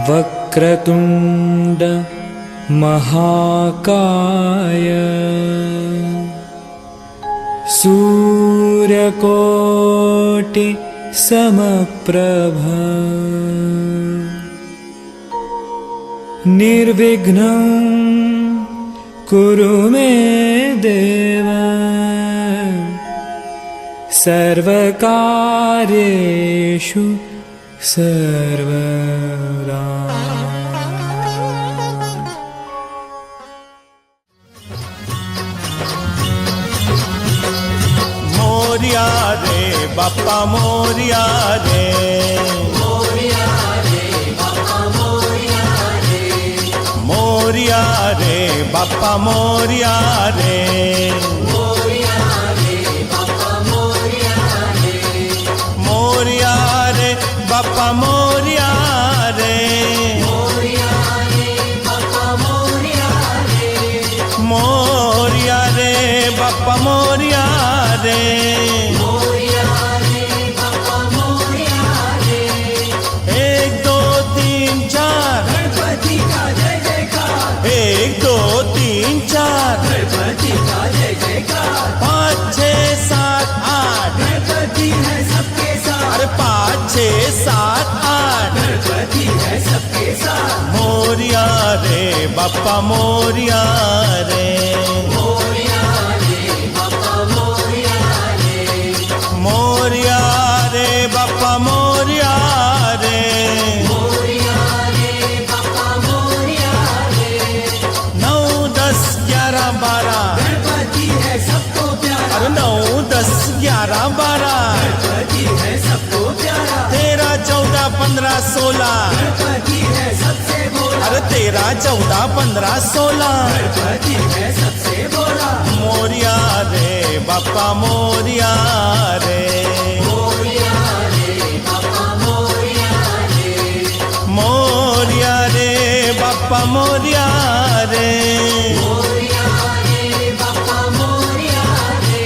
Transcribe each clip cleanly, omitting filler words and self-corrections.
वक्रतुंड महाकाय सूर्यकोटि समप्रभ निर्विघ्नं कुरु मे देव सर्वकार्येषु सर्वदा। मोरिया रे बाप्पा मोरिया रे, मोरिया रे बाप्पा मोरिया रे, मोरिया रे बाप्पा मोरिया रे, मोरिया रे बाप्पा मोरिया रे, मोरिया रे बाप्पा मोरिया रे, मोरिया रे बाप्पा मोरिया रे, मोरिया रे बाप्पा मोरिया रे, मोरिया रे बाप्पा मोरिया रे। 1 2 3 4 गणपति का जय जयकार, 1 2 3 4 गणपति का जय जयकार, 5 6 7 8 गणपति है सबके साथ, अरे 5 6 7 8 गणपति है सबके साथ। मोरिया रे बाप्पा मोरिया रे, मोरिया रे बाप्पा मोरिया रे, मोरिया रे बाप्पा मोरिया रे, मोरिया रे बाप्पा मोरिया रे। 9 10 11 12 गणपति है सबको प्यारा, अरे 9 10 11 12 गणपति है सबको प्यारा, 13 14 15 16 गणपति है सबसे भोला, अरे 13 14 15 16 गणपति है सबसे भोला। मोरिया रे बाप्पा मोरिया रे, मोरिया रे बाप्पा मोरिया रे, मोरिया रे बाप्पा मोरिया रे, मोरिया रे बाप्पा मोरिया रे।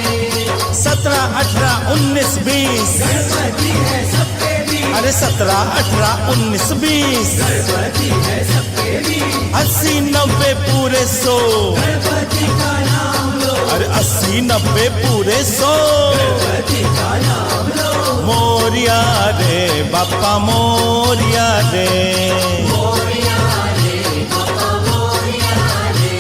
17 18 19 20 गणपति है सबके बीच, अरे 17 18 19 20 गणपति है सबके बीच, 80 90 पूरे 100 गणपति का नाम लो, अरे 80 90 पूरे 100 गणपति का नाम लो। मोरिया रे बाप्पा मोरिया रे, मोरिया रे बाप्पा मोरिया रे,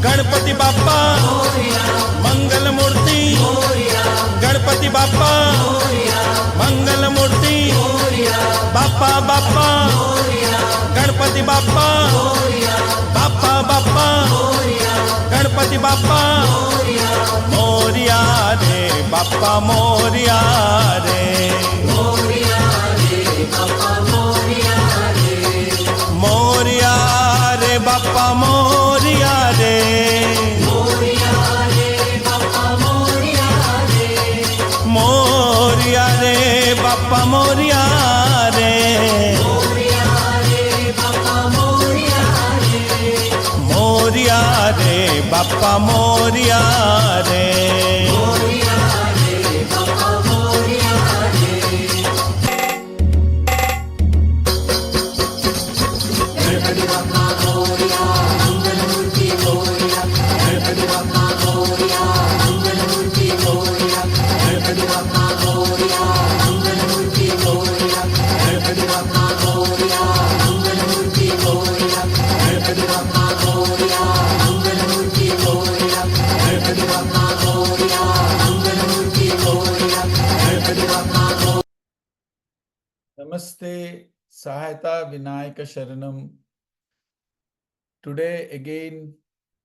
गणपति बाप्पा मोरिया मंगल मूर्ति, मोरिया गणपति बाप्पा मोरिया मंगल मूर्ति, मोरिया बाप्पा बाप्पा मोरिया गणपति बाप्पा, मोरिया बाप्पा बाप्पा मोरिया गणपति बाप्पा, मोरिया रे बाप्पा मोरिया रे, मोरिया रे बाप्पा मोरिया रे, मोरिया रे बाप्पा मोरिया रे, मोरिया रे बाप्पा मोरिया रे, मोरिया रे बाप्पा मोरिया रे, मोरिया रे बाप्पा मोरिया रे, मोरिया रे बाप्पा मोरिया रे, मोरिया रे बाप्पा मोरिया रे। गणपति बाप्पा मोरिया, मंगल मूर्ति मोरिया, गणपति बाप्पा मोरिया, मंगल मूर्ति मोरिया, गणपति बाप्पा मोरिया, मंगल मूर्ति मोरिया, गणपति बाप्पा मोरिया, मंगल मूर्ति मोरिया, गणपति बाप्पा मोरिया, मंगल मूर्ति मोरिया, गणपति बाप्पा मोरिया, मंगल मूर्ति Moriya, Ganpati Bappa Moriya. Namaste, Sahayata Vinayaka Sharanam. Today again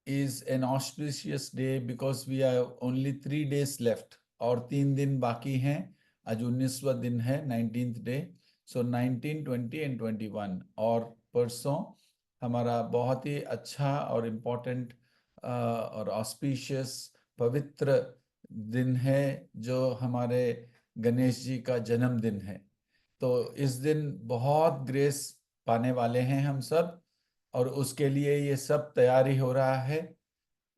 is an auspicious day because we have only 3 days left और 3 दिन बाकी हैं. आज 19वां दिन है, 19th day. So 19, 20 and 21। और परसों हमारा बहुत ही अच्छा और इम्पोर्टेंट और ऑस्पिशियस पवित्र दिन है, जो हमारे गणेश जी का जन्मदिन है। तो इस दिन बहुत ग्रेस पाने वाले हैं हम सब, और उसके लिए ये सब तैयारी हो रहा है।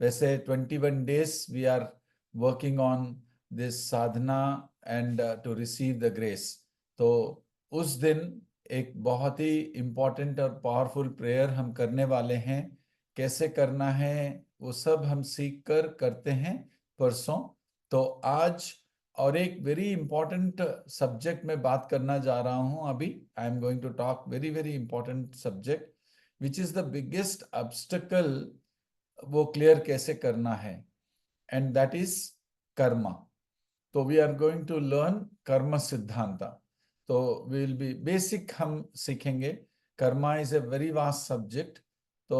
वैसे 21 days we are working on this sadhana and to receive the grace. तो उस दिन एक बहुत ही इम्पोर्टेंट और पावरफुल प्रेयर हम करने वाले हैं। कैसे करना है वो सब हम सीख कर करते हैं परसों। तो आज और एक वेरी इंपॉर्टेंट सब्जेक्ट में बात करना जा रहा हूं अभी। I am going to talk very very important subject which is the biggest obstacle. वो क्लियर कैसे करना है, एंड दैट इज कर्मा। तो we are going to learn karma siddhanta. तो विल बी बेसिक हम सीखेंगे। Karma is a very vast subject, तो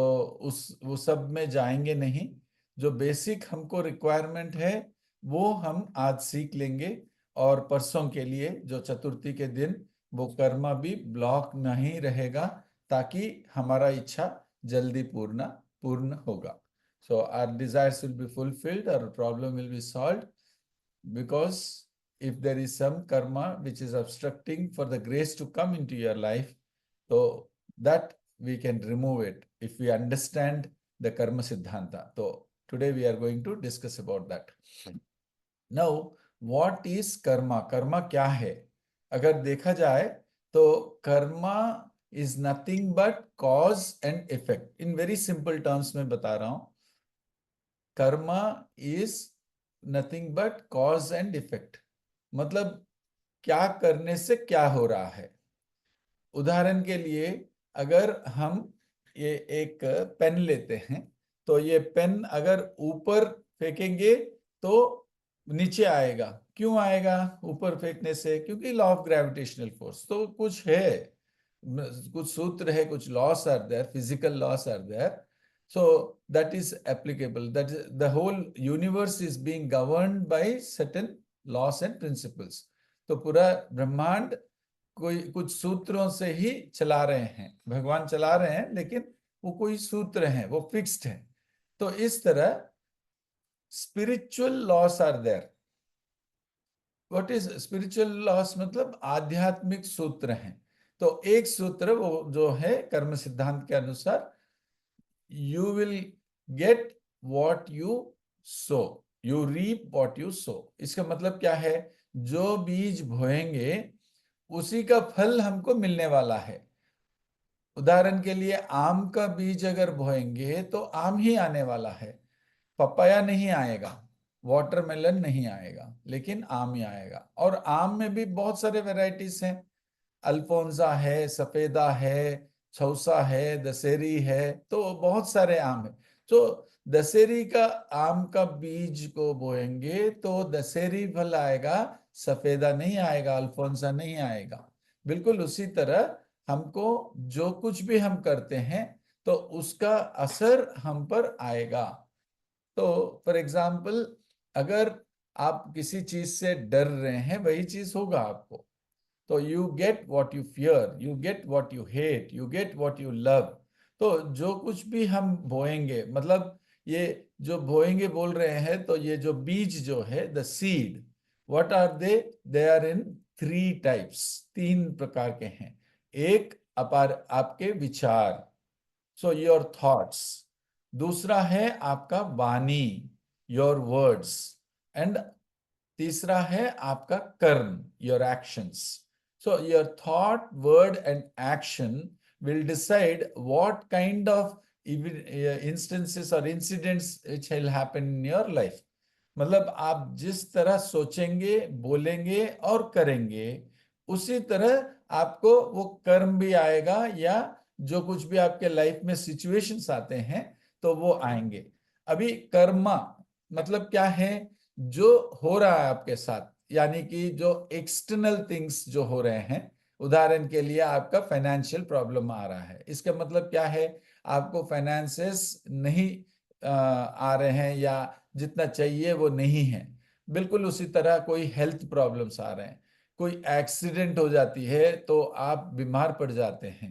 वो सब में जाएंगे नहीं। जो बेसिक हमको रिक्वायरमेंट है वो हम आज सीख लेंगे, और परसों के लिए जो चतुर्थी के दिन वो कर्मा भी ब्लॉक नहीं रहेगा, ताकि हमारा इच्छा जल्दी पूर्ण होगा। So our desires will be fulfilled, our problem will be solved, because if there is some karma which is obstructing for the grace to come into your life, so that we can remove it if we understand the karma siddhanta. So today we are going to discuss about that. Now, what is karma? Karma क्या है? अगर देखा जाए तो Karma is nothing but cause and effect. In very simple terms में बता रहा हूं। Karma is nothing but cause and effect. मतलब क्या करने से क्या हो रहा है। उदाहरण के लिए अगर हम ये एक पेन लेते हैं, तो ये पेन अगर ऊपर फेंकेंगे तो नीचे आएगा। क्यों आएगा ऊपर फेंकने से? क्योंकि लॉ ऑफ ग्रेविटेशनल फोर्स। तो कुछ है, कुछ सूत्र है, कुछ laws are there, physical laws are there. So that is applicable. That is, the whole universe is being governed by certain laws and principles. तो पूरा ब्रह्मांड कोई कुछ सूत्रों से ही चला रहे हैं। भगवान चला रहे हैं, लेकिन वो कोई सूत्र हैं, वो फिक्स्ड हैं। तो इस तरह spiritual laws are there. What is spiritual laws? मतलब आध्यात्मिक सूत्र हैं। तो एक सूत्र वो जो है कर्म सिद्धांत के अनुसार, you will get what you sow, you reap what you sow। इसका मतलब क्या है? जो बीज बोएंगे उसी का फल हमको मिलने वाला है। उदाहरण के लिए आम का बीज अगर बोएंगे तो आम ही आने वाला है, पपाया नहीं आएगा, वाटरमेलन नहीं आएगा, लेकिन आम ही आएगा। और आम में भी बहुत सारे वेराइटीज हैं। अल्फोंसा है, सफेदा है, छौसा है, दशहरी है, तो बहुत सारे आम है। तो दशहरी का आम का बीज को बोएंगे तो दशहरी फल आएगा, सफेदा नहीं आएगा, अल्फोंसा नहीं आएगा। बिल्कुल उसी तरह हमको जो कुछ भी हम करते हैं तो उसका असर हम पर आएगा। तो फॉर एग्जाम्पल, अगर आप किसी चीज से डर रहे हैं, वही चीज होगा आपको। तो you get what you fear, you get what you hate, you get what you love. तो जो कुछ भी हम बोएंगे, मतलब ये जो बोएंगे बोल रहे हैं, तो ये जो बीज जो है, the seed, what are they are in 3 types, 3 प्रकार के हैं। एक आपके विचार, सो योर थॉट्स। दूसरा है आपका वाणी, योर वर्ड्स। एंड तीसरा है आपका कर्म, your actions. So your thought, word and action will decide what kind of instances or incidents which will happen in your life. मतलब आप जिस तरह सोचेंगे, बोलेंगे और करेंगे, उसी तरह आपको वो कर्म भी आएगा, या जो कुछ भी आपके लाइफ में सिचुएशंस आते हैं तो वो आएंगे। अभी कर्मा मतलब क्या है? जो हो रहा है आपके साथ, यानी कि जो एक्सटर्नल थिंग्स जो हो रहे हैं। उदाहरण के लिए आपका फाइनेंशियल प्रॉब्लम आ रहा है, इसका मतलब क्या है? आपको फाइनेंसेस नहीं आ रहे हैं, या जितना चाहिए वो नहीं है। बिल्कुल उसी तरह कोई हेल्थ प्रॉब्लम्स आ रहे हैं, कोई एक्सीडेंट हो जाती है तो आप बीमार पड़ जाते हैं।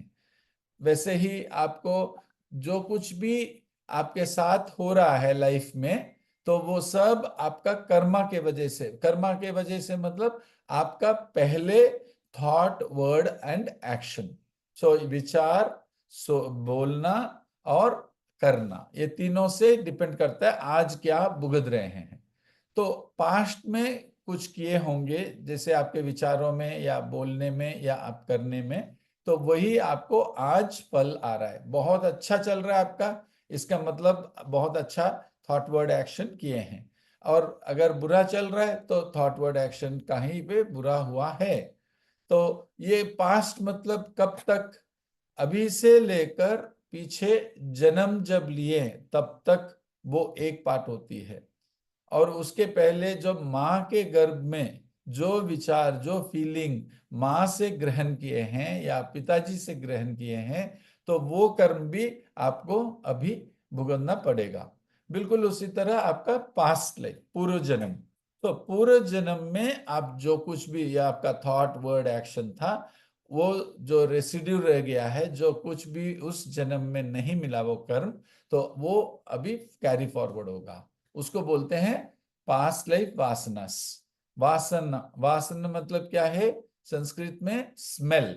वैसे ही आपको जो कुछ भी आपके साथ हो रहा है लाइफ में, तो वो सब आपका कर्मा के वजह से मतलब आपका पहले थॉट, वर्ड एंड एक्शन। सो विचार, सो बोलना और करना, ये तीनों से डिपेंड करता है आज क्या आप भुगत रहे हैं। तो पास्ट में कुछ किए होंगे, जैसे आपके विचारों में या बोलने में या आप करने में, तो वही आपको आज फल आ रहा है। बहुत अच्छा चल रहा है आपका, इसका मतलब बहुत अच्छा थॉट वर्ड एक्शन किए हैं। और अगर बुरा चल रहा है तो थॉट वर्ड एक्शन कहीं पे बुरा हुआ है। तो ये पास्ट मतलब कब तक, अभी से लेकर पीछे जन्म जब लिए तब तक वो एक पार्ट होती है। और उसके पहले जो माँ के गर्भ में जो विचार, जो फीलिंग माँ से ग्रहण किए हैं या पिताजी से ग्रहण किए हैं, तो वो कर्म भी आपको अभी भुगतना पड़ेगा। बिल्कुल उसी तरह आपका पास्ट लाइफ, पूर्व जन्म, तो पूर्व जन्म में आप जो कुछ भी या आपका थॉट, वर्ड, एक्शन था, वो जो रेसिड्यू रह गया है, जो कुछ भी उस जन्म में नहीं मिला वो कर्म, तो वो अभी कैरी फॉरवर्ड होगा। उसको बोलते हैं पास्ट लाइफ वासनास। वासन मतलब क्या है संस्कृत में? स्मेल।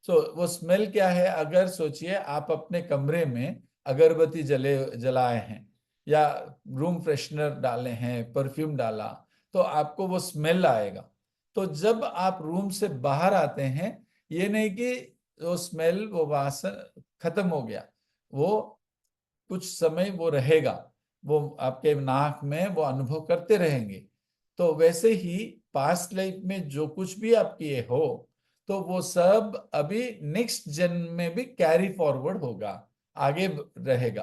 वो स्मेल क्या है? अगर सोचिए आप अपने कमरे में अगरबत्ती जलाए हैं या रूम फ्रेशनर डाले हैं, परफ्यूम डाला, तो आपको वो स्मेल आएगा। तो जब आप रूम से बाहर आते हैं, ये नहीं कि वो स्मेल, वो वासन खत्म हो गया, वो कुछ समय वो रहेगा, वो आपके नाक में वो अनुभव करते रहेंगे। तो वैसे ही पास्ट लाइफ में जो कुछ भी आप किए हो, तो वो सब अभी नेक्स्ट जन्म में भी कैरी फॉरवर्ड होगा, आगे रहेगा।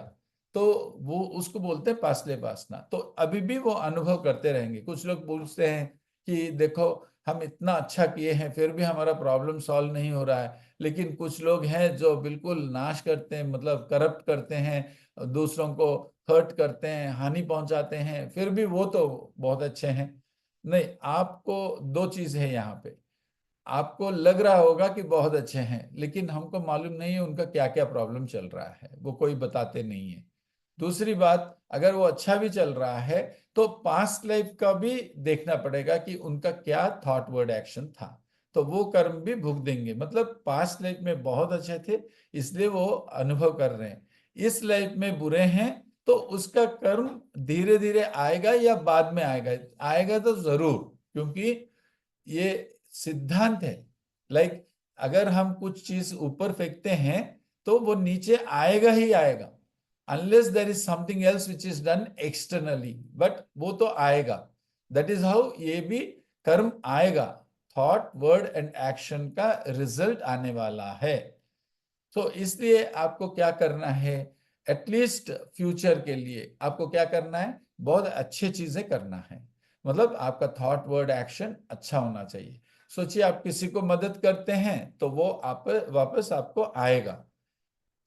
तो वो उसको बोलते हैं पास्ट लाइफ वासना। तो अभी भी वो अनुभव करते रहेंगे। कुछ लोग पूछते हैं कि देखो हम इतना अच्छा किए हैं फिर भी हमारा प्रॉब्लम सॉल्व नहीं हो रहा है। लेकिन कुछ लोग हैं जो बिल्कुल नाश करते हैं, मतलब करप्ट करते हैं, दूसरों को हर्ट करते हैं, हानि पहुंचाते हैं, फिर भी वो तो बहुत अच्छे हैं। नहीं, आपको दो चीज है यहाँ पे। आपको लग रहा होगा कि बहुत अच्छे हैं, लेकिन हमको मालूम नहीं है उनका क्या क्या प्रॉब्लम चल रहा है, वो कोई बताते नहीं है। दूसरी बात, अगर वो अच्छा भी चल रहा है तो पास्ट लाइफ का भी देखना पड़ेगा कि उनका क्या थॉट, वर्ड, एक्शन था, तो वो कर्म भी भुग देंगे। मतलब पास्ट लाइफ में बहुत अच्छे थे इसलिए वो अनुभव कर रहे हैं, इस लाइफ में बुरे हैं तो उसका कर्म धीरे धीरे आएगा या बाद में आएगा, आएगा तो जरूर, क्योंकि ये सिद्धांत है। लाइक अगर हम कुछ चीज ऊपर फेंकते हैं तो वो नीचे आएगा ही आएगा, unless there is something else which is done externally, but वो तो आएगा। दैट इज हाउ ये भी कर्म आएगा, थॉट, वर्ड एंड एक्शन का रिजल्ट आने वाला है। तो इसलिए आपको क्या करना है, एटलीस्ट फ्यूचर के लिए आपको क्या करना है, बहुत अच्छी चीजें करना है। मतलब आपका थॉट, वर्ड, एक्शन अच्छा होना चाहिए। सोचिए आप किसी को मदद करते हैं तो वो आप वापस आपको आएगा।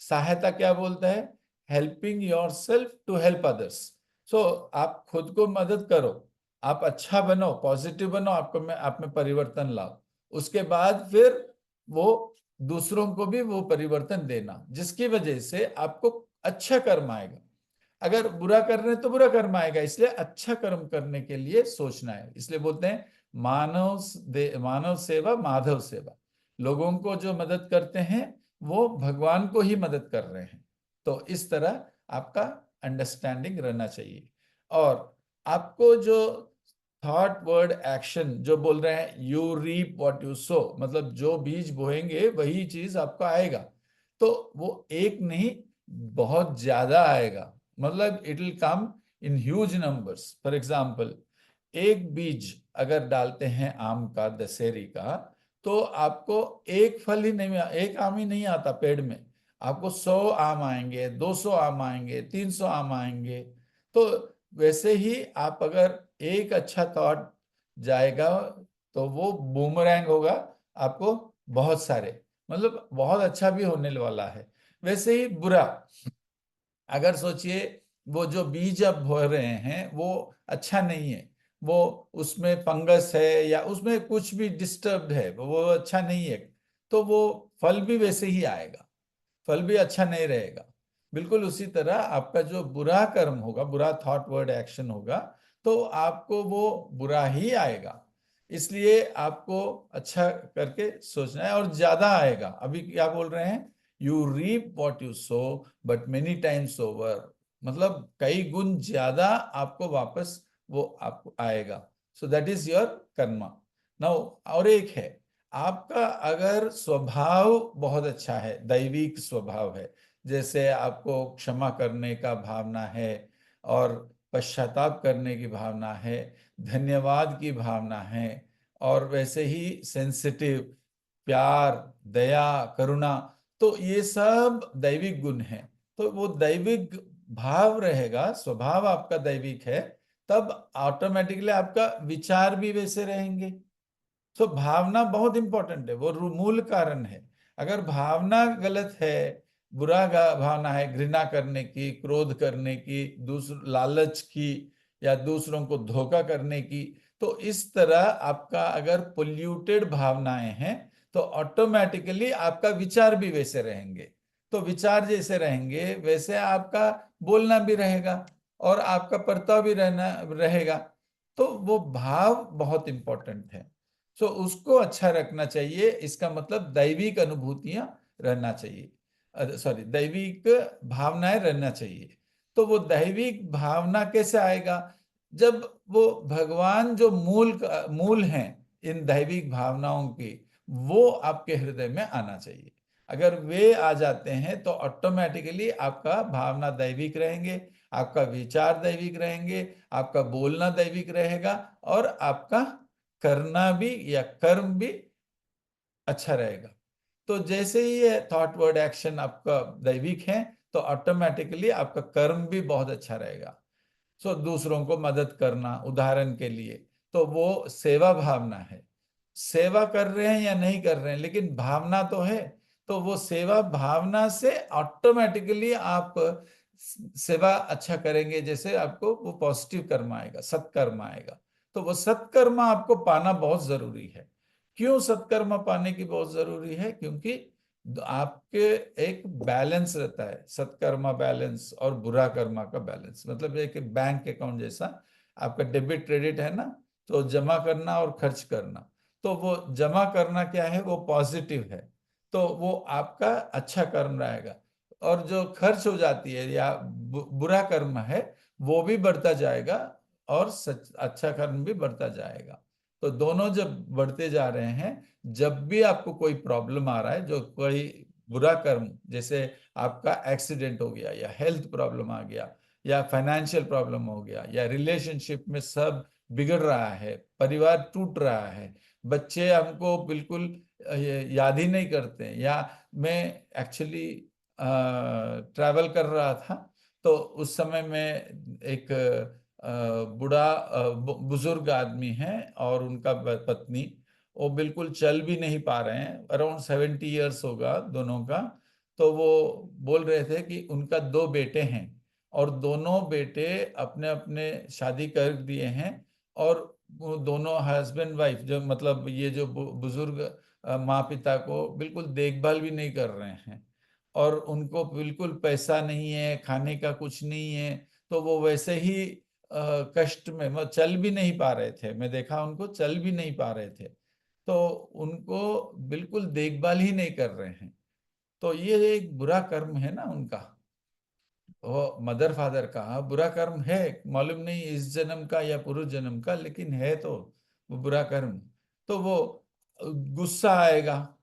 सहायता क्या बोलता है? Helping yourself to help others. So आप खुद को मदद करो, आप अच्छा बनो, पॉजिटिव बनो, आपको में आप में परिवर्तन लाओ। उसके बाद फिर वो दूसरों को भी वो परिवर्तन देना, जिसकी वजह से आपको अच्छा कर्म आएगा। अगर बुरा कर रहे हैं तो बुरा कर्म आएगा, इसलिए अच्छा कर्म करने के लिए सोचना है। इसलिए बोलते हैं मानव सेवा माधव सेवा। लोगों को जो मदद करते हैं वो भगवान को ही मदद कर रहे हैं। तो इस तरह आपका अंडरस्टैंडिंग रहना चाहिए। और आपको जो थॉट, वर्ड, एक्शन जो बोल रहे हैं, you reap what you sow, मतलब जो बीज बोएंगे वही चीज आपको आएगा। तो वो एक नहीं, बहुत ज्यादा आएगा, मतलब it will come in huge numbers. For example, एक बीज अगर डालते हैं आम का, दशहरी का, तो आपको एक फल ही नहीं, एक आम ही नहीं आता पेड़ में, आपको 100 आम आएंगे, 200 आम आएंगे, 300 आम आएंगे। तो वैसे ही आप अगर एक अच्छा थॉट जाएगा तो वो बूमरैंग होगा, आपको बहुत सारे, मतलब बहुत अच्छा भी होने वाला है। वैसे ही बुरा, अगर सोचिए वो जो बीज आप बो रहे हैं वो अच्छा नहीं है, वो उसमें फंगस है या उसमें कुछ भी डिस्टर्ब्ड है, वो अच्छा नहीं है, तो वो फल भी वैसे ही आएगा, फल भी अच्छा नहीं रहेगा। बिल्कुल उसी तरह आपका जो बुरा कर्म होगा, बुरा थॉट वर्ड एक्शन होगा, तो आपको वो बुरा ही आएगा। इसलिए आपको अच्छा करके सोचना है, और ज्यादा आएगा। अभी क्या बोल रहे हैं, you reap what you sow but many times over, मतलब कई गुण ज्यादा आपको वापस वो आपको आएगा। So that is your karma. Now और एक है, आपका अगर स्वभाव बहुत अच्छा है, दैविक स्वभाव है, जैसे आपको क्षमा करने का भावना है, और पश्चाताप करने की भावना है, धन्यवाद की भावना है, और वैसे ही सेंसिटिव, प्यार, दया, करुणा, तो ये सब दैविक गुण हैं। तो वो दैविक भाव रहेगा, स्वभाव आपका दैविक है, तब ऑटोमेटिकली आपका विचार भी वैसे रहेंगे। तो भावना बहुत इंपॉर्टेंट है, वो मूल कारण है। अगर भावना गलत है, भावना है घृणा करने की, क्रोध करने की, लालच की, या दूसरों को धोखा करने की, तो इस तरह आपका अगर पोल्यूटेड भावनाएं हैं, तो ऑटोमेटिकली आपका विचार भी वैसे रहेंगे। तो विचार जैसे रहेंगे वैसे आपका बोलना भी रहेगा, और आपका बर्ताव भी रहना रहेगा। तो वो भाव बहुत इंपॉर्टेंट है। सो उसको अच्छा रखना चाहिए, इसका मतलब दैविक अनुभूतियां रहना चाहिए, सॉरी, दैविक भावनाएं रहना चाहिए। तो वो दैविक भावना कैसे आएगा, जब वो भगवान जो मूल हैं इन दैविक भावनाओं की, वो आपके हृदय में आना चाहिए। अगर वे आ जाते हैं तो ऑटोमेटिकली आपका भावना दैविक रहेंगे, आपका विचार दैविक रहेंगे, आपका बोलना दैविक रहेगा, और आपका करना भी या कर्म भी अच्छा रहेगा। तो जैसे ही ये थॉट वर्ड एक्शन आपका दैविक है, तो ऑटोमेटिकली आपका कर्म भी बहुत अच्छा रहेगा। सो दूसरों को मदद करना, उदाहरण के लिए, तो वो सेवा भावना है। सेवा कर रहे हैं या नहीं कर रहे हैं, लेकिन भावना तो है। तो वो सेवा भावना से ऑटोमेटिकली आप सेवा अच्छा करेंगे, जैसे आपको वो पॉजिटिव कर्म आएगा, सत्कर्म आएगा। तो वो सत्कर्म आपको पाना बहुत जरूरी है। क्यों सत्कर्म पाने की बहुत जरूरी है, क्योंकि आपके एक बैलेंस रहता है, सत्कर्मा बैलेंस और बुरा कर्मा का बैलेंस, मतलब एक बैंक अकाउंट जैसा। आपका डेबिट क्रेडिट है ना, तो जमा करना और खर्च करना। तो वो जमा करना क्या है, वो पॉजिटिव है, तो वो आपका अच्छा कर्म रहेगा। और जो खर्च हो जाती है या बुरा कर्म है, वो भी बढ़ता जाएगा, और अच्छा कर्म भी बढ़ता जाएगा। तो दोनों जब बढ़ते जा रहे हैं, जब भी आपको कोई प्रॉब्लम आ रहा है, जो कोई बुरा कर्म, जैसे आपका एक्सीडेंट हो गया, या हेल्थ प्रॉब्लम आ गया, या फाइनेंशियल प्रॉब्लम हो गया, या रिलेशनशिप में सब बिगड़ रहा है, परिवार टूट रहा है, बच्चे हमको बिल्कुल याद ही नहीं करते, या मैं एक्चुअली ट्रैवल कर रहा था, तो उस समय में एक बुजुर्ग आदमी है, और उनका पत्नी, वो बिल्कुल चल भी नहीं पा रहे हैं, अराउंड 70 ईयर्स होगा दोनों का। तो वो बोल रहे थे कि उनका 2 बेटे हैं, और दोनों बेटे अपने अपने शादी कर दिए हैं, और वो दोनों हस्बैंड वाइफ, जो मतलब ये जो बुजुर्ग माँ पिता को बिल्कुल देखभाल भी नहीं कर रहे हैं, और उनको बिल्कुल पैसा नहीं है, खाने का कुछ नहीं है। तो वो वैसे ही कष्ट में, वो चल भी नहीं पा रहे थे, मैं देखा उनको चल भी नहीं पा रहे थे, तो उनको बिल्कुल देखभाल ही नहीं कर रहे हैं। तो ये एक बुरा कर्म है ना उनका, वो मदर फादर का बुरा कर्म है, मालूम नहीं इस जन्म का या पूर्व जन्म का, लेकिन है तो वो बुरा कर्म। तो वो गुस्सा आएगा,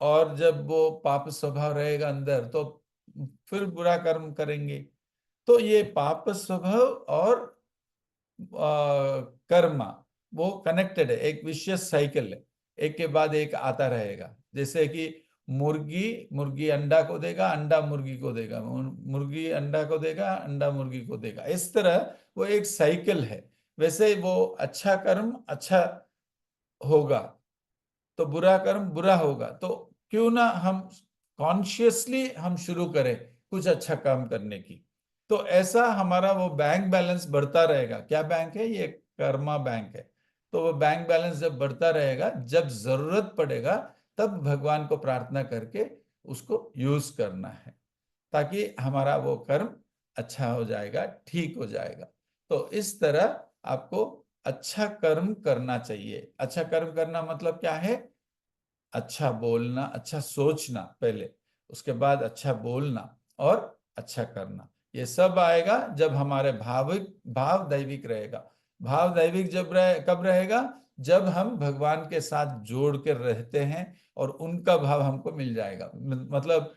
और जब वो पाप स्वभाव रहेगा अंदर, तो फिर बुरा कर्म करेंगे। तो ये पाप स्वभाव और कर्मा, वो कनेक्टेड है, एक विशियस साइकिल है, एक के बाद एक आता रहेगा। जैसे कि मुर्गी मुर्गी अंडा को देगा, अंडा मुर्गी को देगा, मुर्गी अंडा को देगा, अंडा मुर्गी को देगा, इस तरह वो एक साइकिल है। वैसे वो अच्छा कर्म अच्छा होगा, तो बुरा कर्म बुरा होगा। तो क्यों ना हम कॉन्शियसली हम शुरू करें कुछ अच्छा काम करने की, तो ऐसा हमारा वो बैंक बैलेंस बढ़ता रहेगा। क्या बैंक है ये, कर्मा बैंक है। तो वो बैंक बैलेंस जब बढ़ता रहेगा, जब जरूरत पड़ेगा तब भगवान को प्रार्थना करके उसको यूज करना है, ताकि हमारा वो कर्म अच्छा हो जाएगा, ठीक हो जाएगा। तो इस तरह आपको अच्छा कर्म करना चाहिए। अच्छा कर्म करना मतलब क्या है? अच्छा बोलना, अच्छा सोचना पहले, उसके बाद अच्छा बोलना और अच्छा करना। ये सब आएगा जब हमारे भाव दैविक रहेगा। भाव दैविक कब रहेगा? जब हम भगवान के साथ जोड़ कर रहते हैं और उनका भाव हमको मिल जाएगा। मतलब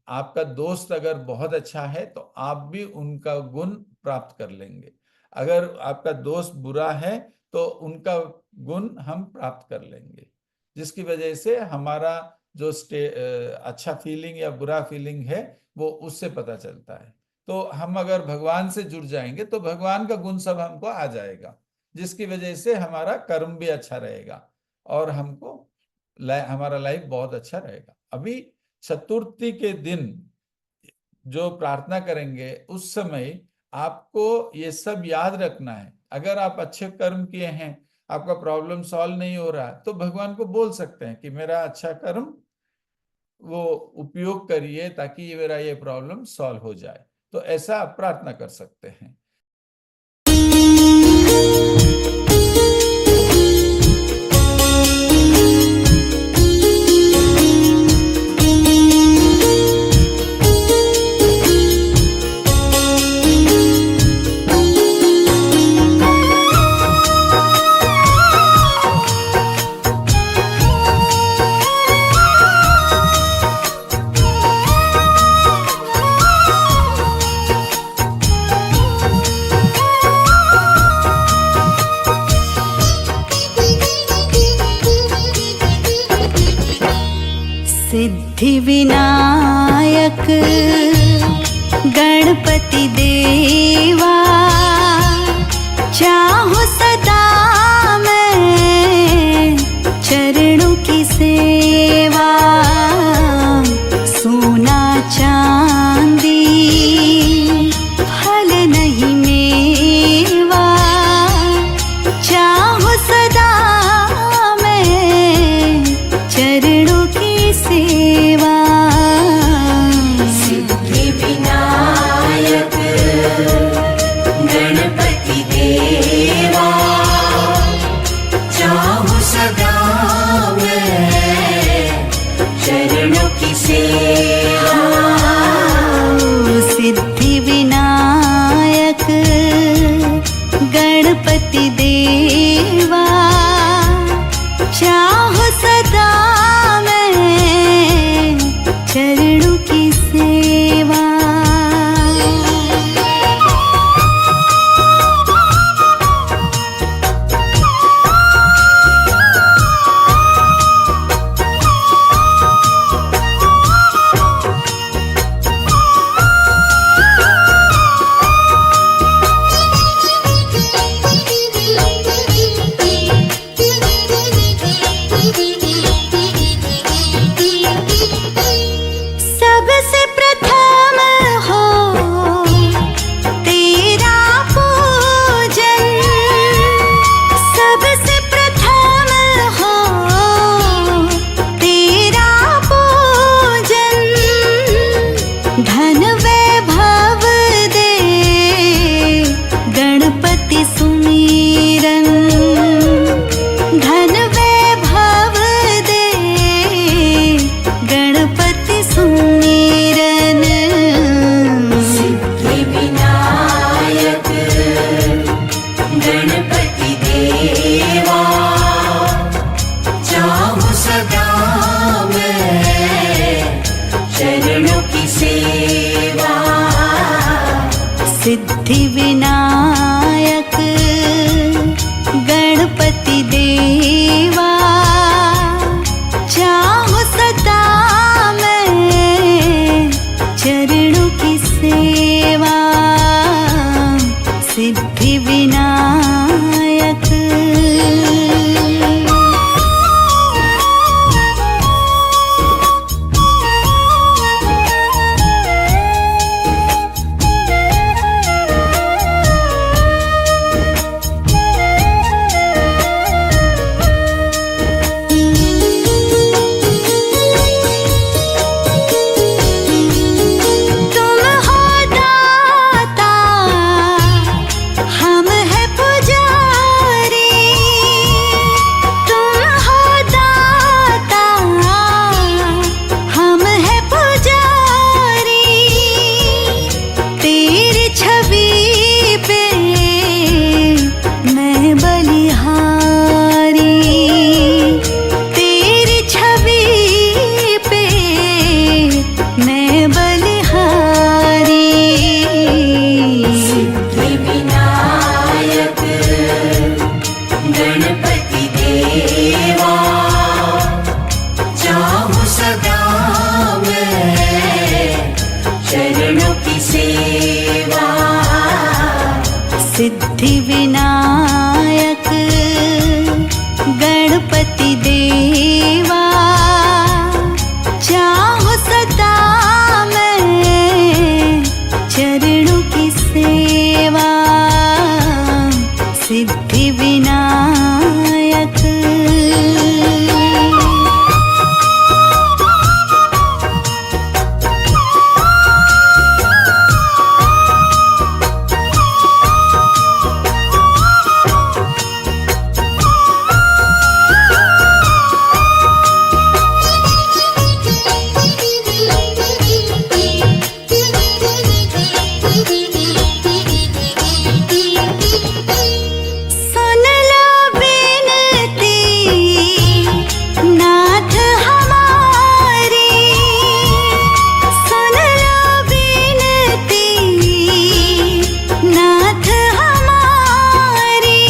आपका दोस्त अगर बहुत अच्छा है तो आप भी उनका गुण प्राप्त कर लेंगे। अगर आपका दोस्त बुरा है तो उनका गुण हम प्राप्त कर लेंगे, जिसकी वजह से हमारा जो अच्छा फीलिंग या बुरा फीलिंग है वो उससे पता चलता है। तो हम अगर भगवान से जुड़ जाएंगे तो भगवान का गुण सब हमको आ जाएगा, जिसकी वजह से हमारा कर्म भी अच्छा रहेगा और हमारा लाइफ बहुत अच्छा रहेगा। अभी चतुर्थी के दिन जो प्रार्थना करेंगे उस समय आपको ये सब याद रखना है। अगर आप अच्छे कर्म किए हैं, आपका प्रॉब्लम सॉल्व नहीं हो रहा, तो भगवान को बोल सकते हैं कि मेरा अच्छा कर्म वो उपयोग करिए ताकि मेरा ये प्रॉब्लम सॉल्व हो जाए। तो ऐसा आप प्रार्थना कर सकते हैं। सिद्धिविनायक गणपति देवा, चाहूं सदा मैं चरणों की सेवा। सोना चांदी फल नहीं मेवा, चाहूं सदा मैं चरणों की सेवा। सिद्धिविनायक गणपति देवा, चाहूं सदा मैं चरणों की सेवा। सिद्धिविनायक गणपति देवा, चाहूं सदा मैं चरणों की सेवा। सबसे प्रथम हो तेरा पूजन, सबसे प्रथम हो तेरा पूजन। धन वैभव दे गणपति सुमिरन, धन वैभव दे गणपति सुमिरन। सिद्धिविनायक गणपति देवा, चाहूं सदा मैं चरणों की सेवा। सिद्धिविनायक गणपति देवा, चाहूं सदा मैं चरणों की सेवा। सिद्धिविनायक सेवा सिद्धि विनायक। सुन लो विनती नाथ हमारी, सुन लो विनती नाथ हमारी,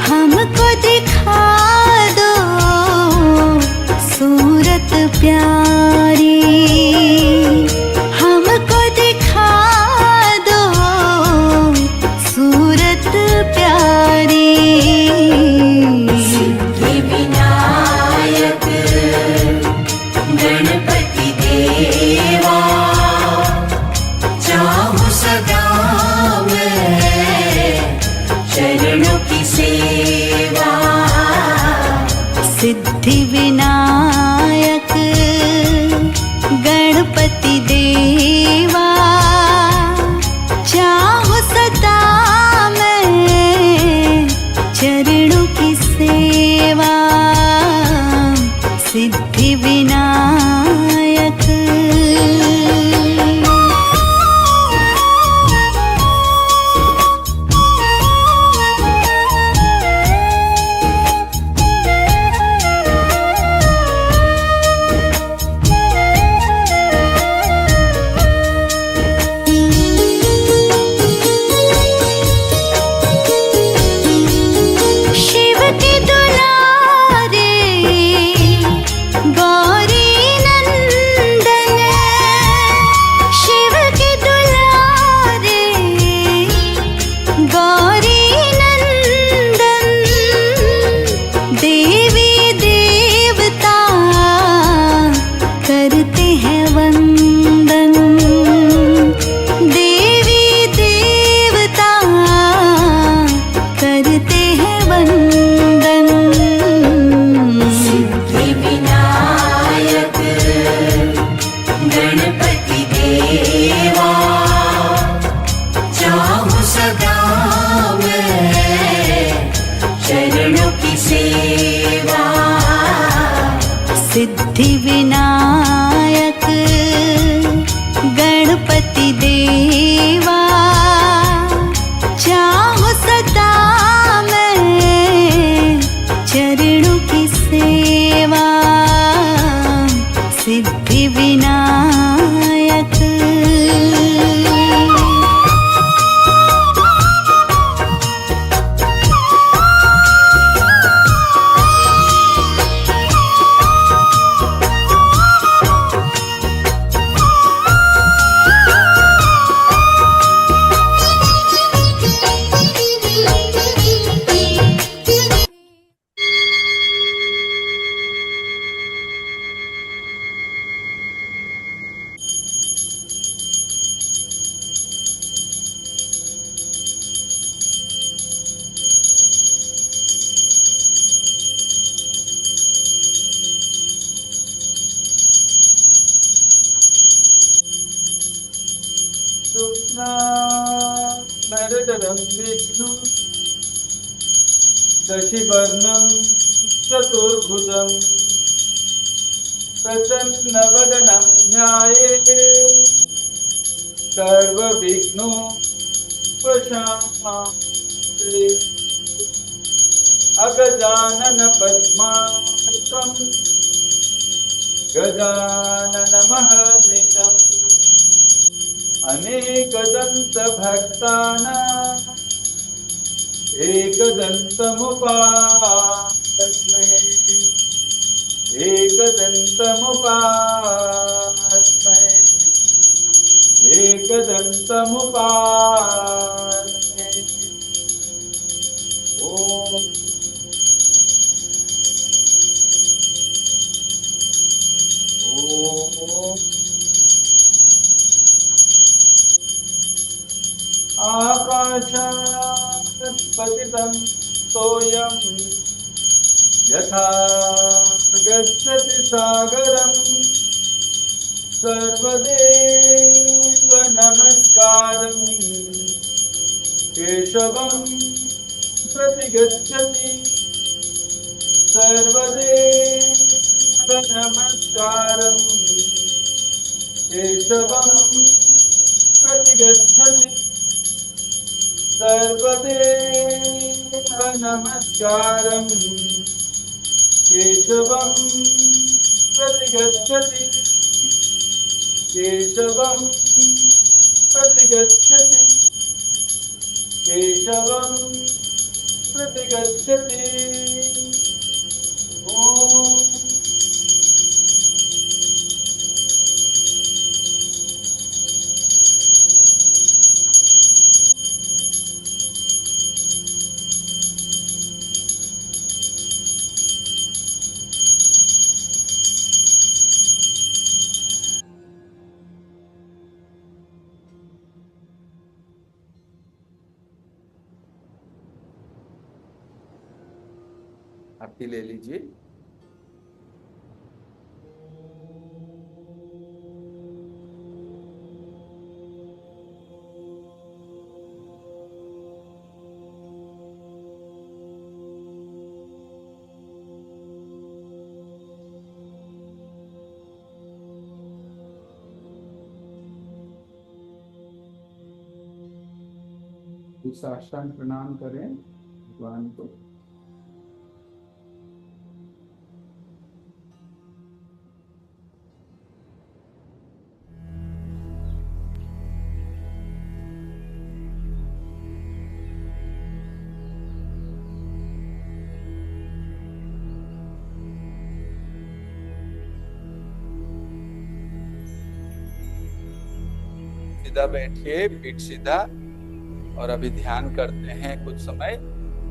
हमको दिखा दो सूरत प्यारी, हमको दिखा दो सूरत प्यारी। सिद्धि विनायक गणपति देवा, चाहूं सदा मैं चरणों की सेवा। सिद्धि विनायक गणपति देवा, चाहूं सदा मैं चरणों की सेवा। सिद्धि विनायक। शिव के दुलारे गौरी नंदन, शिव के दुलारे गौरी नंदन, देवी देवता करते हैं वंदन, देवी देवता करते हैं वंदन। सिद्धि विनायक गणपति देवा, चाहूं सदा मैं चरणों की सेवा। सिद्धि विनायक गणपति देवा, चाहूं सदा मैं चरणों की सेवा। सिद्धि विनायक। नरदरं विष्णु शशिवर्णं चतुर्भुजं प्रसन्नवदनं ध्यायेत् सर्वविघ्नो प्रशान्ते। अगजानन पद्मार्कं गजाननमहर्निशम् अनेकदन्तभक्तानाम् एकदन्तमुपास्महे एकदन्तमुपास्महे एकदन्तमुपास्महे। ॐ ॐ आकाशात् पतितं सोऽयं यथा गच्छति सागरम् सर्वदेव नमस्कारं केशवं प्रति गच्छति सर्वदेव नमस्कारं केशवं प्रति गच्छति सर्वदेव नमस्कारं केशवं प्रति गच्छति केशवं प्रति गच्छति केशवं प्रति गच्छति ॐ आरती ले लीजिए। साष्टांग प्रणाम करें भगवान को। सीधा बैठिए, पीठ सीधा, और अभी ध्यान करते हैं कुछ समय।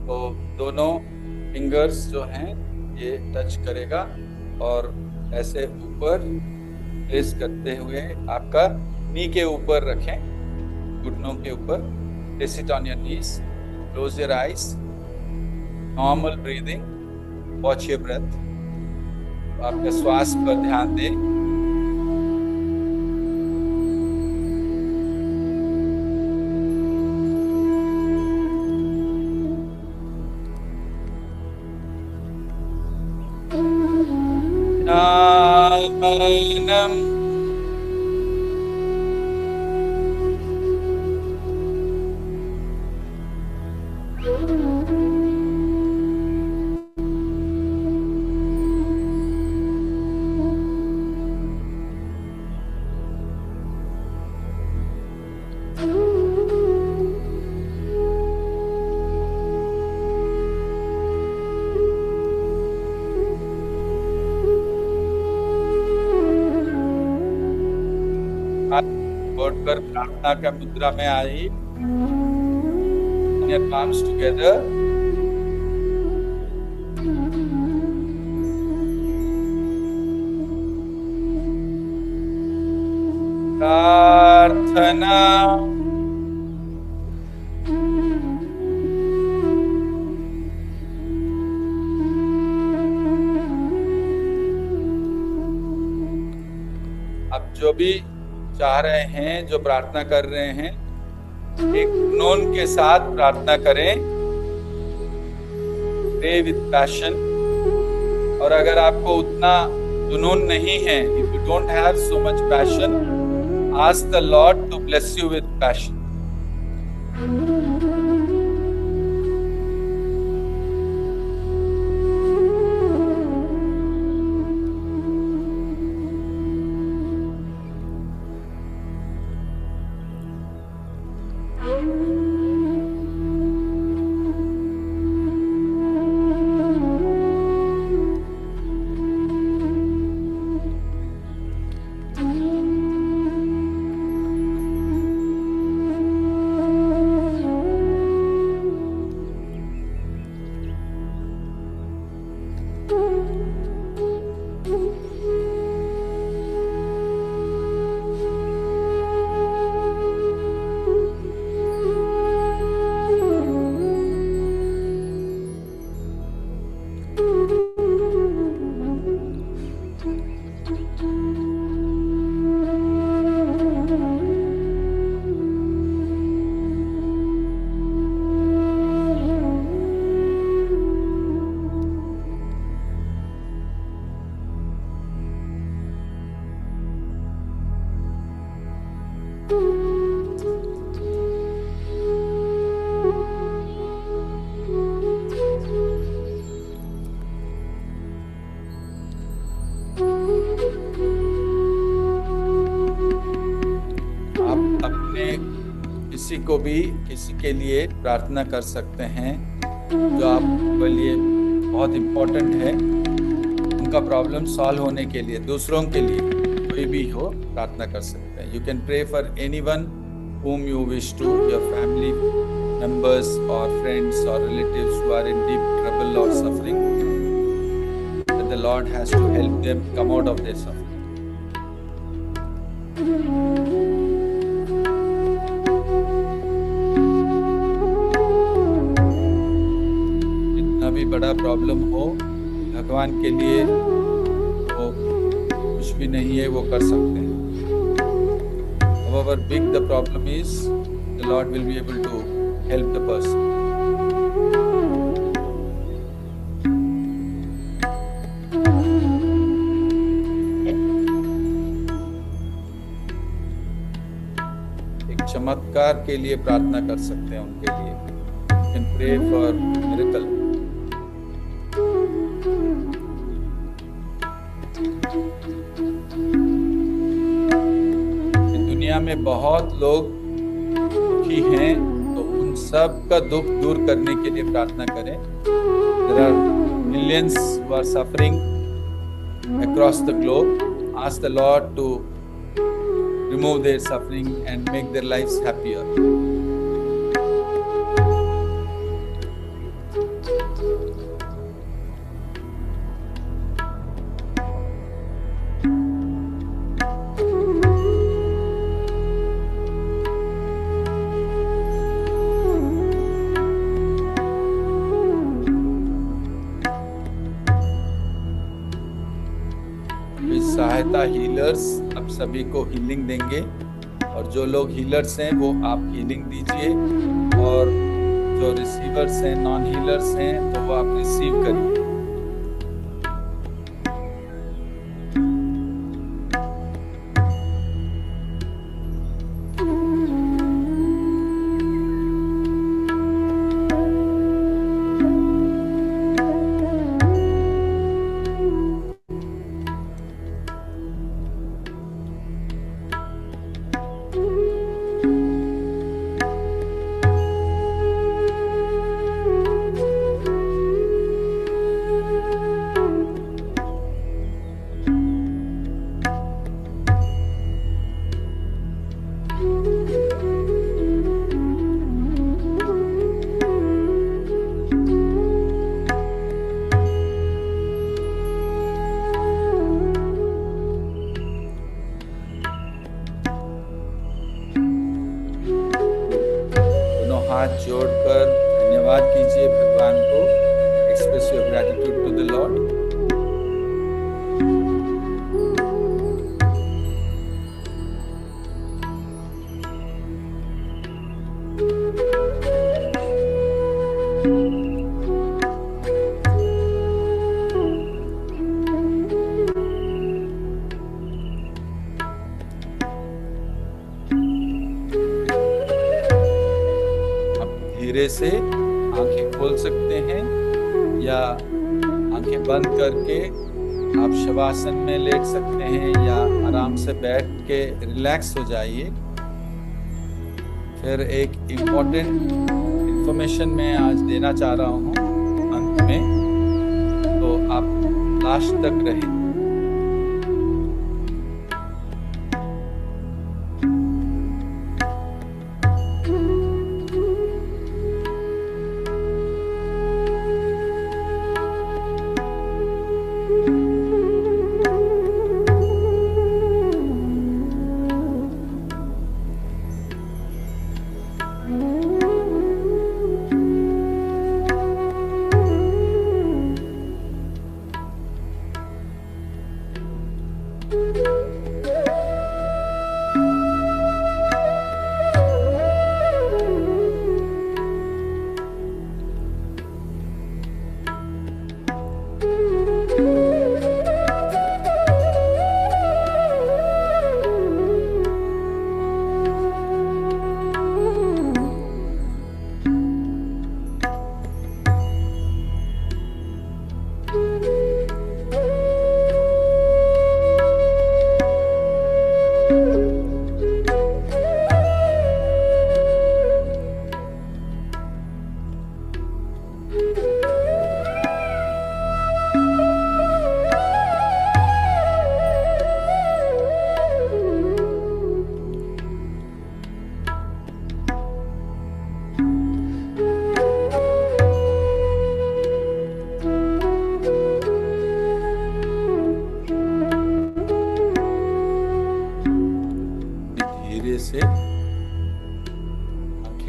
तो दोनों फिंगर्स जो हैं ये टच करेगा और ऐसे ऊपर प्लेस करते हुए आपका नी के ऊपर रखें, घुटनों के ऊपर। Place it on your knees, close your eyes, normal breathing, watch your breath. आपके श्वास पर ध्यान दें। Nam कर प्रार्थना का मुद्रा में आई। Your palms together. प्रार्थना अब जो भी चाह रहे हैं, जो प्रार्थना कर रहे हैं, एक जुनून के साथ प्रार्थना करें, प्रे विद पैशन। और अगर आपको उतना जुनून नहीं है, if you don't have so much passion, ask the Lord to bless you with passion. किसी को भी किसी के लिए प्रार्थना कर सकते हैं जो आपके लिए बहुत इम्पोर्टेंट है, उनका प्रॉब्लम सॉल्व होने के लिए, दूसरों के लिए कोई भी हो प्रार्थना कर सकते हैं. You can pray for anyone whom you wish to, your family members or friends or relatives who are in deep trouble or suffering, that the Lord has to help them come out of their suffering. कितना भी बड़ा problem हो, भगवान के लिए वो कुछ भी नहीं है, वो कर सकते हैं. However big the problem is, the Lord will be able to help the person. एक चमत्कार के लिए प्रार्थना कर सकते हैं उनके लिए. You can pray for miracle. दुनिया में बहुत लोग दुखी हैं, तो उन सब का दुख दूर करने के लिए प्रार्थना करें. There are millions who are suffering across the globe. Ask the Lord to remove their suffering and make their lives happier. सहायता हीलर्स अब सभी को हीलिंग देंगे, और जो लोग हीलर्स हैं वो आप हीलिंग दीजिए, और जो रिसीवर्स हैं, नॉन हीलर्स हैं, तो वो आप रिसीव करिए. हाथ जोड़कर धन्यवाद कीजिए भगवान को. Express your gratitude to the Lord. धीरे से आंखें खोल सकते हैं, या आंखें बंद करके आप शवासन में लेट सकते हैं, या आराम से बैठ के रिलैक्स हो जाइए. फिर एक इम्पोर्टेंट इंफॉर्मेशन मैं आज देना चाह रहा हूँ अंत में, तो आप लास्ट तक रहें.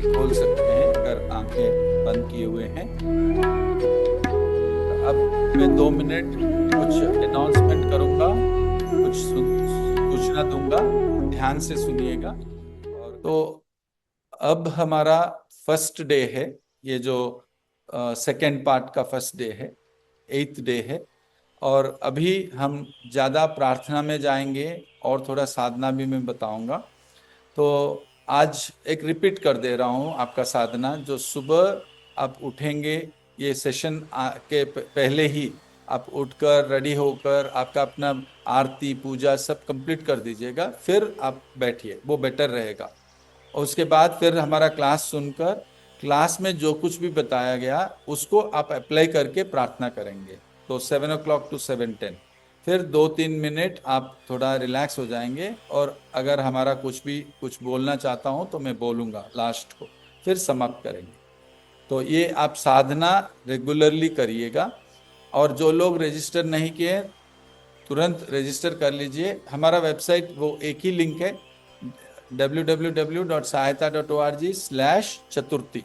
खोल सकते हैं अगर आंखें बंद किए हुए हैं। अब मैं 2 मिनट कुछ अनाउंसमेंट करूंगा, कुछ सूचना दूंगा, ध्यान से सुनिएगा। और तो अब हमारा फर्स्ट डे है, ये जो सेकेंड पार्ट का फर्स्ट डे है, 8th डे है। और अभी हम ज़्यादा प्रार्थना में जाएंगे और थोड़ा साधना भी मैं बताऊंगा। तो आज एक रिपीट कर दे रहा हूँ आपका साधना, जो सुबह आप उठेंगे, ये सेशन के पहले ही आप उठकर रेडी होकर आपका अपना आरती पूजा सब कंप्लीट कर दीजिएगा, फिर आप बैठिए, वो बेटर रहेगा। और उसके बाद फिर हमारा क्लास सुनकर क्लास में जो कुछ भी बताया गया उसको आप अप्लाई करके प्रार्थना करेंगे। तो 7 o'clock to 7:10 फिर 2-3 मिनट आप थोड़ा रिलैक्स हो जाएंगे, और अगर हमारा कुछ बोलना चाहता हूँ तो मैं बोलूँगा लास्ट को, फिर समाप्त करेंगे। तो ये आप साधना रेगुलरली करिएगा। और जो लोग रजिस्टर नहीं किए तुरंत रजिस्टर कर लीजिए। हमारा वेबसाइट वो एक ही लिंक है, www.sahayata.org/chaturthi।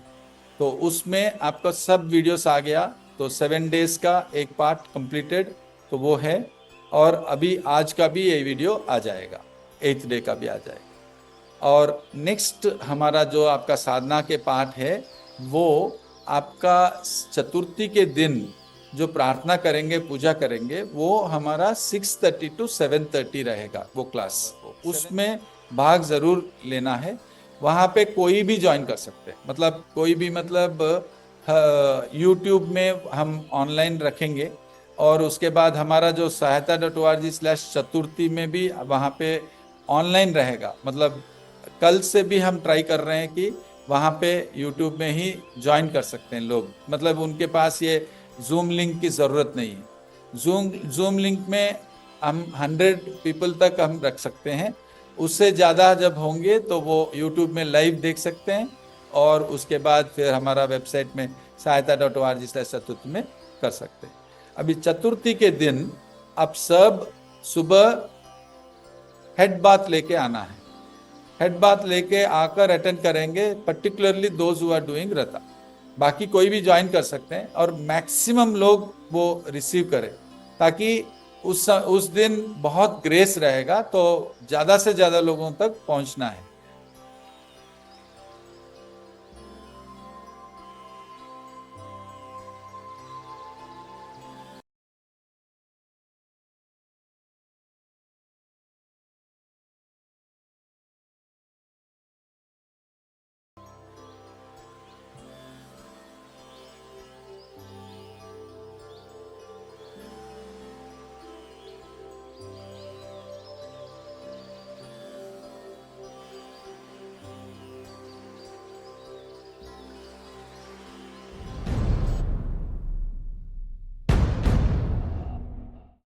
तो उसमें आपका सब वीडियोस आ गया। तो 7 डेज का एक पार्ट कंप्लीटेड तो वो है, और अभी आज का भी ये वीडियो आ जाएगा, 8th डे का भी आ जाएगा। और नेक्स्ट हमारा जो आपका साधना के पार्ट है वो आपका चतुर्थी के दिन जो प्रार्थना करेंगे, पूजा करेंगे, वो हमारा 6:30 to 7:30 रहेगा वो क्लास। उसमें भाग जरूर लेना है। वहाँ पे कोई भी ज्वाइन कर सकते हैं, मतलब कोई भी, मतलब यूट्यूब में हम ऑनलाइन रखेंगे, और उसके बाद हमारा जो sahayata.org/chaturthi में भी वहाँ पे ऑनलाइन रहेगा। मतलब कल से भी हम ट्राई कर रहे हैं कि वहाँ पे यूट्यूब में ही ज्वाइन कर सकते हैं लोग, मतलब उनके पास ये जूम लिंक की ज़रूरत नहीं है। जूम लिंक में हम 100 पीपल तक हम रख सकते हैं, उससे ज़्यादा जब होंगे तो वो यूट्यूब में लाइव देख सकते हैं, और उसके बाद फिर हमारा वेबसाइट में sahayata.org/chaturthi में कर सकते हैं। अभी चतुर्थी के दिन आप सब सुबह हेड बाथ लेके आना है। हेड बाथ लेके आकर अटेंड करेंगे, particularly those who are doing व्रता। बाकी कोई भी ज्वाइन कर सकते हैं, और मैक्सिमम लोग वो रिसीव करें, ताकि उस दिन बहुत ग्रेस रहेगा, तो ज़्यादा से ज़्यादा लोगों तक पहुंचना है।